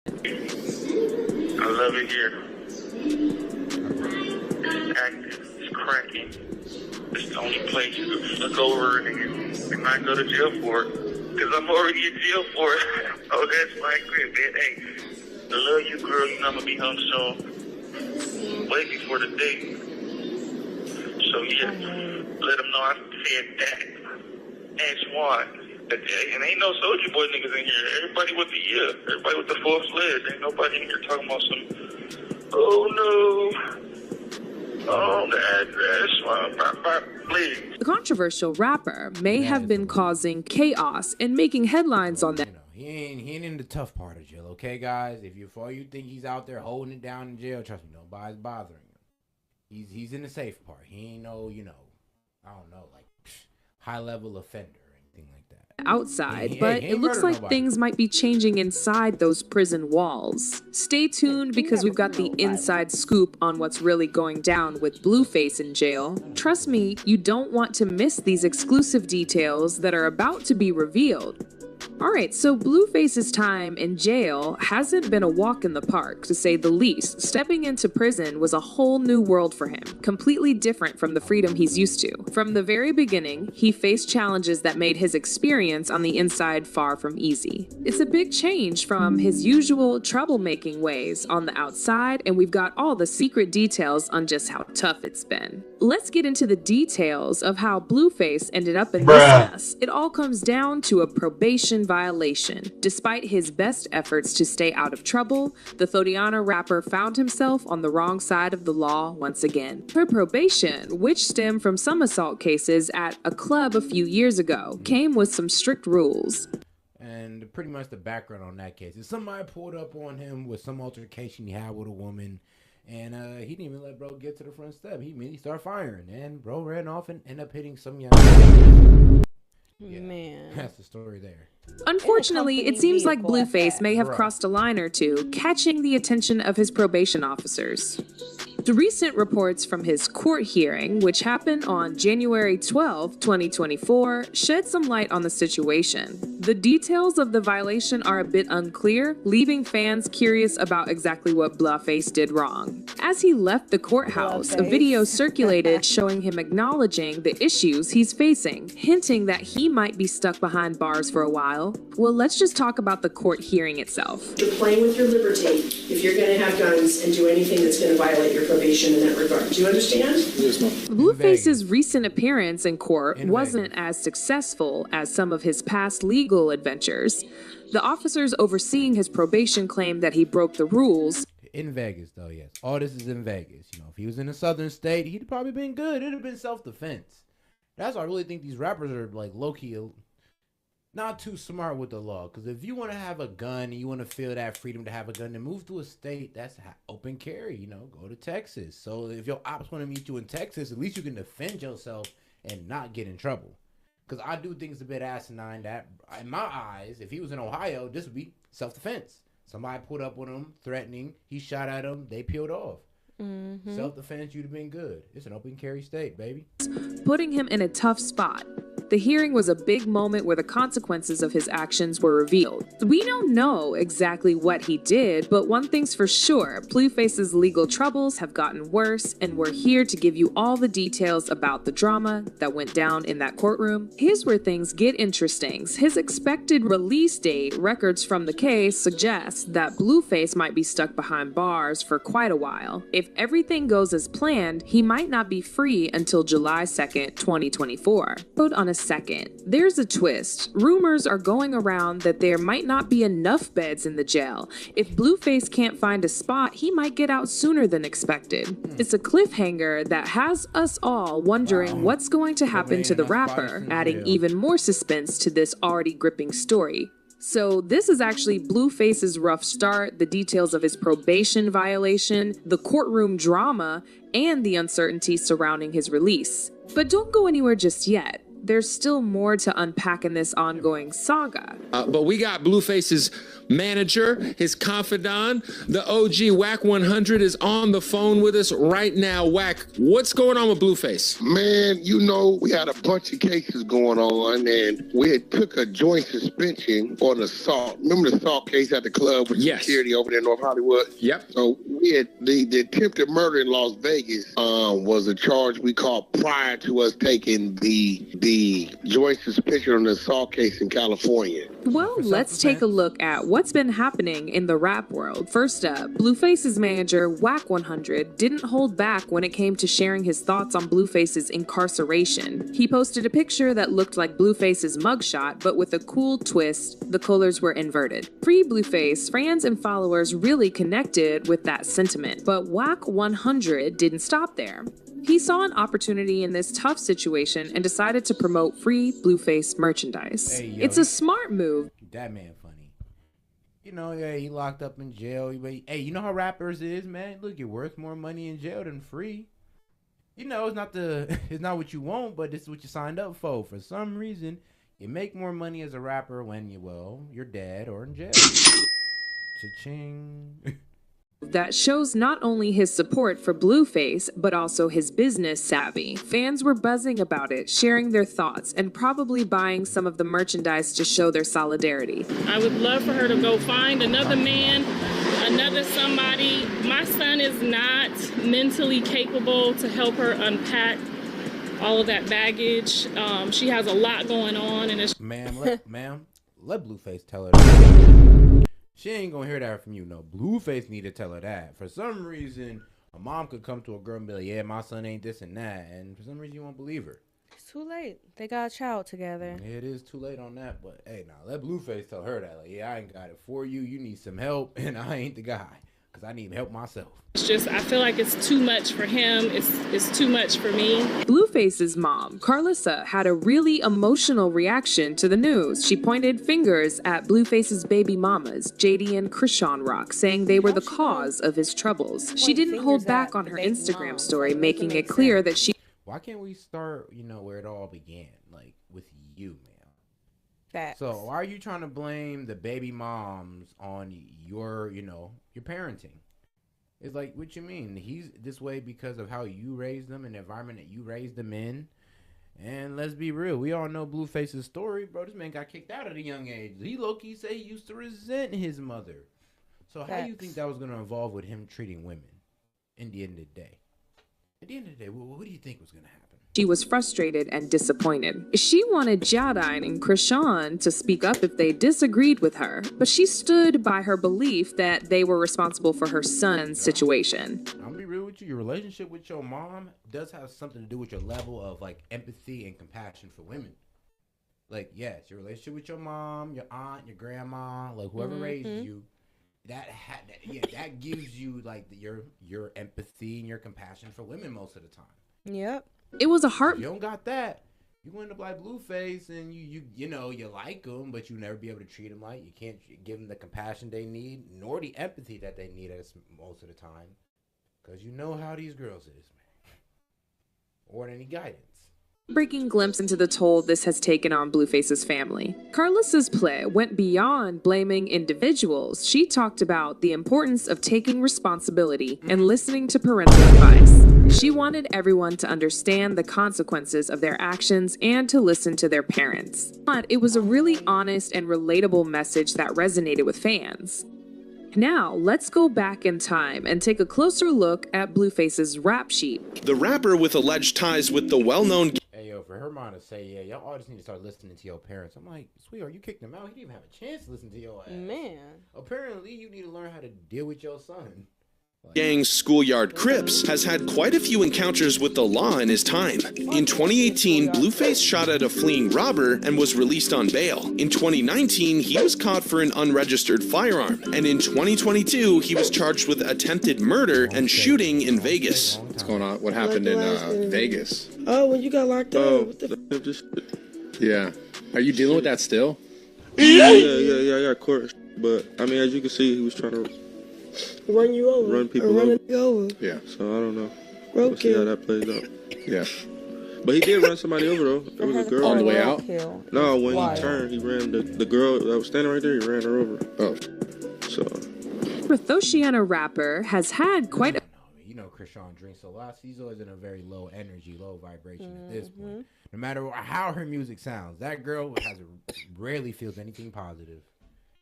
I love it here. It's active. It's cracking. It's the only place you can look over and not go to jail for it. Because I'm already in jail for it. Oh, that's my grip, man. Hey, I love you, girl. You know I'm going to be home soon. Way before the date. So, yeah, let them know I said that. And Swan. And ain't no soldier boy niggas in here. Everybody with the full fledged. Ain't nobody in here talking about some, oh no, oh the address, please. The controversial rapper may have been causing chaos and making headlines on that. He ain't in the tough part of jail, okay, guys? If all you think he's out there holding it down in jail, trust me, nobody's bothering him. He's in the safe part. He ain't no, I don't know, like high level offender. Outside, but it looks like things might be changing inside those prison walls. Stay tuned because we've got the inside scoop on what's really going down with Blueface in jail. Trust me, you don't want to miss these exclusive details that are about to be revealed. Alright, so Blueface's time in jail hasn't been a walk in the park, to say the least. Stepping into prison was a whole new world for him, completely different from the freedom he's used to. From the very beginning, he faced challenges that made his experience on the inside far from easy. It's a big change from his usual troublemaking ways on the outside, and we've got all the secret details on just how tough it's been. Let's get into the details of how Blueface ended up in this mess. It all comes down to a probation violation. Despite his best efforts to stay out of trouble, the Thodiana rapper found himself on the wrong side of the law once again. Her probation, which stemmed from some assault cases at a club a few years ago, came with some strict rules. And pretty much the background on that case is somebody pulled up on him with some altercation he had with a woman. And he didn't even let bro get to the front step. He immediately started firing. And bro ran off and ended up hitting some young man. That's the story there. Unfortunately, it seems like Blueface may have crossed a line or two, catching the attention of his probation officers. The recent reports from his court hearing, which happened on January 12, 2024, shed some light on the situation. The details of the violation are a bit unclear, leaving fans curious about exactly what Blueface did wrong. As he left the courthouse, a video circulated showing him acknowledging the issues he's facing, hinting that he might be stuck behind bars for a while. Well, let's just talk about the court hearing itself. You're playing with your liberty if you're going to have guns and do anything that's going to violate your probation in that regard. Do you understand? Yes, ma'am. Blueface's recent appearance in court wasn't as successful as some of his past legal adventures. The officers overseeing his probation claimed that he broke the rules. In Vegas, though, yes. All this is in Vegas. If he was in a southern state, he'd probably been good. It'd have been self-defense. That's why I really think these rappers are, like, low-key not too smart with the law. Because if you want to have a gun and you want to feel that freedom to have a gun, then move to a state that's open carry, go to Texas. So if your ops want to meet you in Texas, at least you can defend yourself and not get in trouble. Because I do think it's a bit asinine that, in my eyes, if he was in Ohio, this would be self-defense. Somebody pulled up on him, threatening. He shot at him. They peeled off. Self-defense, you'd have been good. It's an open carry state, baby. Putting him in a tough spot. The hearing was a big moment where the consequences of his actions were revealed. We don't know exactly what he did, but one thing's for sure, Blueface's legal troubles have gotten worse, and we're here to give you all the details about the drama that went down in that courtroom. Here's where things get interesting. His expected release date, records from the case suggest that Blueface might be stuck behind bars for quite a while. If everything goes as planned, he might not be free until July 2nd, 2024. Hold on a second. There's a twist. Rumors are going around that there might not be enough beds in the jail. If Blueface can't find a spot, he might get out sooner than expected. It's a cliffhanger that has us all wondering what's going to happen to the rapper, adding even more suspense to this already gripping story. So this is actually Blueface's rough start, the details of his probation violation, the courtroom drama, and the uncertainty surrounding his release. But don't go anywhere just yet. there's still more to unpack in this ongoing saga. But we got Blueface's manager, his confidant, the OG Whack 100 is on the phone with us right now. Whack, what's going on with Blueface? Man, you know, we had a bunch of cases going on, and we had took a joint suspension on assault. Remember the assault case at the club with security over there in North Hollywood? Yep. So we had the attempted murder in Las Vegas was a charge we caught prior to us taking the joint suspension on the assault case in California. Well, let's take a look at what's been happening in the rap world. First up, Blueface's manager, Whack 100, didn't hold back when it came to sharing his thoughts on Blueface's incarceration. He posted a picture that looked like Blueface's mugshot, but with a cool twist, the colors were inverted. Free Blueface, fans and followers really connected with that sentiment, but Whack 100 didn't stop there. He saw an opportunity in this tough situation and decided to promote free Blueface merchandise. Hey, yo, it's a smart move. That man funny. You know, yeah, he locked up in jail. Hey, you know how rappers is, man? Look, you're worth more money in jail than free. You know, it's not what you want, but it's what you signed up for. For some reason, you make more money as a rapper when you're dead or in jail. Cha-ching. That shows not only his support for Blueface, but also his business savvy. Fans were buzzing about it, sharing their thoughts, and probably buying some of the merchandise to show their solidarity. I would love for her to go find another man, another somebody. My son is not mentally capable to help her unpack all of that baggage. She has a lot going on, and it's... Ma'am, let Blueface tell her that. She ain't gonna hear that from you. No, Blueface need to tell her that. For some reason, a mom could come to a girl and be like, yeah, my son ain't this and that. And for some reason, you won't believe her. It's too late. They got a child together. It is too late on that. But, hey, now, let Blueface tell her that. Like, yeah, I ain't got it for you. You need some help, and I ain't the guy. Because I need help myself. It's just, I feel like it's too much for him. It's too much for me. Blueface's mom, Carlissa, had a really emotional reaction to the news. She pointed fingers at Blueface's baby mamas, JD and Krishan Rock, saying they were the cause of his troubles. She didn't hold back on her Instagram story, making it clear that she... Why can't we start, where it all began? Like, with you, man. Facts. So, why are you trying to blame the baby moms on your parenting? It's like, what you mean? He's this way because of how you raised them and the environment that you raised them in. And let's be real. We all know Blueface's story, bro. This man got kicked out at a young age. He low-key say he used to resent his mother. So how do you think that was going to evolve with him treating women in the end of the day? At the end of the day, what do you think was going to happen? She was frustrated and disappointed. She wanted Jadine and Krishan to speak up if they disagreed with her, but she stood by her belief that they were responsible for her son's situation. I'm gonna be real with you. Your relationship with your mom does have something to do with your level of empathy and compassion for women. Like, yes, your relationship with your mom, your aunt, your grandma, whoever raised you, that gives you your empathy and your compassion for women most of the time. Yep. It was a If you don't got that, you end up like Blueface, and you like them, but you never be able to treat them like. You can't give them the compassion they need, nor the empathy that they need most of the time, because you know how these girls is, man. Or any guidance. breaking glimpse into the toll this has taken on Blueface's family. Carlissa's play went beyond blaming individuals. She talked about the importance of taking responsibility and listening to parental advice. She wanted everyone to understand the consequences of their actions and to listen to their parents. But it was a really honest and relatable message that resonated with fans. Now, let's go back in time and take a closer look at Blueface's rap sheet. The rapper with alleged ties with the well-known... Hey, yo, for her mom to say, yeah, y'all all just need to start listening to your parents. I'm like, sweetheart, you kicked him out. He didn't even have a chance to listen to your ass. Man. Apparently, you need to learn how to deal with your son. Gang Schoolyard Crips has had quite a few encounters with the law in his time. In 2018, Blueface shot at a fleeing robber and was released on bail. In 2019, he was caught for an unregistered firearm. And in 2022, he was charged with attempted murder and shooting in Vegas. What's going on? What happened in Vegas? Oh, when you got locked up. Yeah. Are you dealing with that still? Yeah, I got court. But, I mean, as you can see, he was trying to run you over. Run people over. Yeah. So I don't know. We'll see how that plays out. Yeah. But he did run somebody over though. There was a girl on the way out. No, when he turned, he ran the girl that was standing right there. He ran her over. Oh, so. Rethosiana rapper has had quite a... You know, Krishan drinks a lot. She's always in a very low energy, low vibration at this point. No matter how her music sounds, that girl rarely feels anything positive.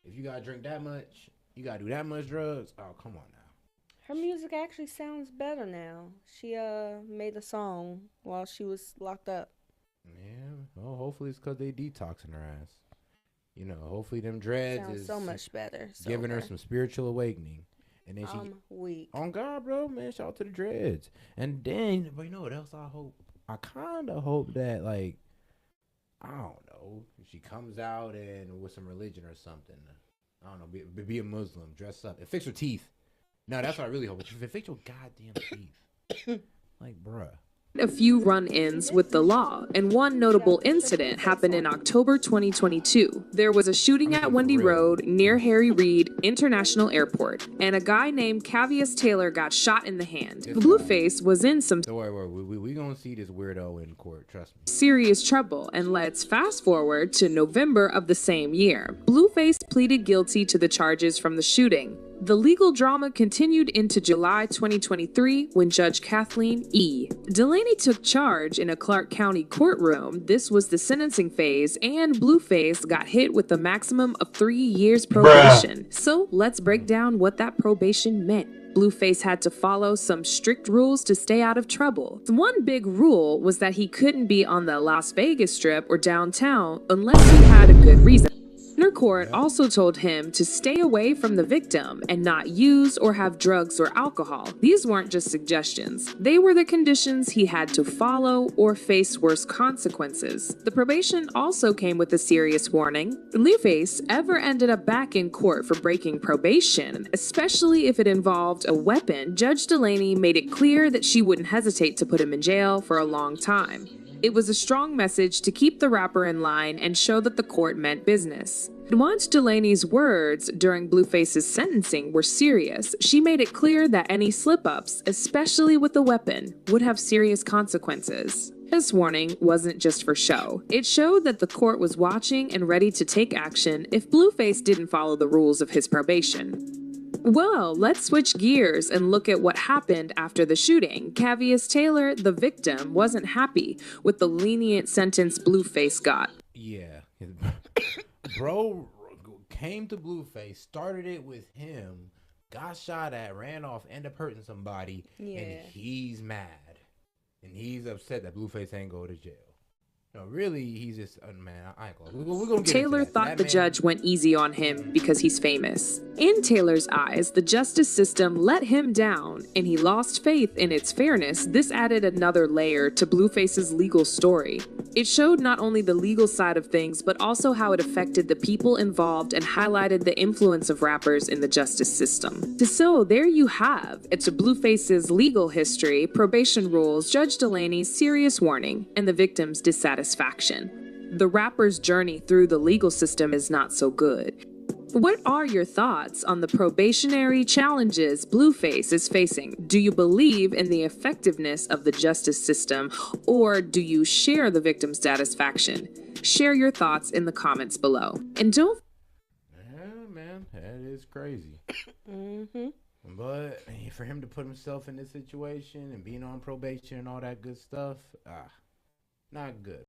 If you gotta drink that much, you gotta do that much drugs. Oh, come on now. Her music actually sounds better now. She made a song while she was locked up. Yeah. Well, hopefully it's because they detoxing her ass. You know, hopefully them dreads Sounds is so much better. giving her some spiritual awakening. And then I'm weak. On God, bro, man, shout out to the dreads. And then, but you know what else I hope? I kind of hope that, like, I don't know, if she comes out and with some religion or something. I don't know, be a Muslim, dress up, and fix her teeth. No, that's what I really hope. Fix your goddamn teeth. Like, bruh. A few run-ins with the law, and one notable incident happened in October 2022. There was a shooting at Wendy Road near Harry Reid International Airport, and a guy named Cavius Taylor got shot in the hand. Blueface was in some Don't worry, we gonna see this weirdo in court, trust me. Serious trouble, and let's fast forward to November of the same year. Blueface pleaded guilty to the charges from the shooting. The legal drama continued into July 2023 when Judge Kathleen E. Delaney took charge in a Clark County courtroom. This was the sentencing phase, and Blueface got hit with the maximum of 3 years probation. So let's break down what that probation meant. Blueface had to follow some strict rules to stay out of trouble. One big rule was that he couldn't be on the Las Vegas Strip or downtown unless he had a good reason. Court also told him to stay away from the victim and not use or have drugs or alcohol. These weren't just suggestions. They were the conditions he had to follow or face worse consequences. The probation also came with a serious warning. Blueface ever ended up back in court for breaking probation, especially if it involved a weapon. Judge Delaney made it clear that she wouldn't hesitate to put him in jail for a long time. It was a strong message to keep the rapper in line and show that the court meant business. Once Delaney's words during Blueface's sentencing were serious, she made it clear that any slip-ups, especially with the weapon, would have serious consequences. This warning wasn't just for show. It showed that the court was watching and ready to take action if Blueface didn't follow the rules of his probation. Well, let's switch gears and look at what happened after the shooting. Cavius Taylor, the victim, wasn't happy with the lenient sentence Blueface got. Yeah. Bro came to Blueface, started it with him, got shot at, ran off, ended up hurting somebody, and he's mad. And he's upset that Blueface ain't go to jail. No, really, he's just, man, I ain't gonna. We're gonna get Taylor thought the judge went easy on him because he's famous. In Taylor's eyes, the justice system let him down, and he lost faith in its fairness. This added another layer to Blueface's legal story. It showed not only the legal side of things, but also how it affected the people involved and highlighted the influence of rappers in the justice system. So there you have. It's Blueface's legal history, probation rules, Judge Delaney's serious warning, and the victim's dissatisfaction. The rapper's journey through the legal system is not so good. What are your thoughts on the probationary challenges Blueface is facing? Do you believe in the effectiveness of the justice system, or do you share the victim's satisfaction? Share your thoughts in the comments below. And don't... Yeah, man, that is crazy. But for him to put himself in this situation and being on probation and all that good stuff, not good.